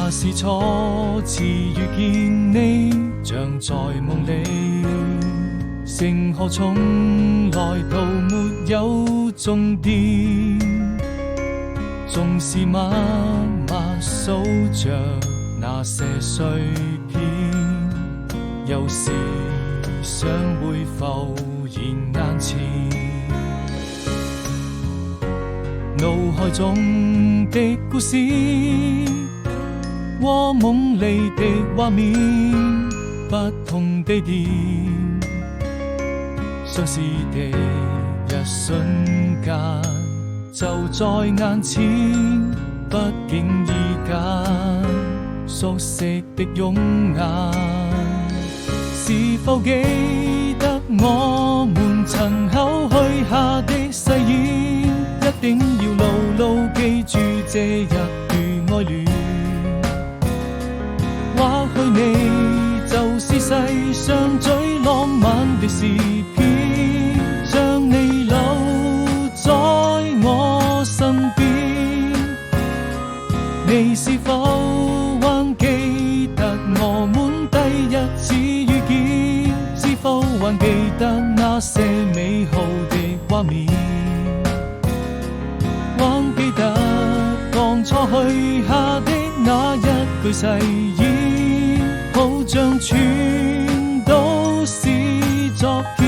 那是初次遇見你，像在夢裏。成河從來都沒有終點，縱是默默數着那些碎片，有時想會浮現眼前。腦海中的故事和夢裏的畫面，不同地點，相似的一瞬間就在眼前，不經意間熟悉的容顏，是否記得我們曾口許下的誓言？一定要牢牢記住這一段愛戀。或許你就是世上最浪漫的詩篇，將你留在我身邊。你是否還記得我們第一次遇見？是否還記得那些美好的畫面？還記得當初許下的那一句誓言，好像全都是昨天。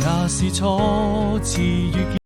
那是初次遇見。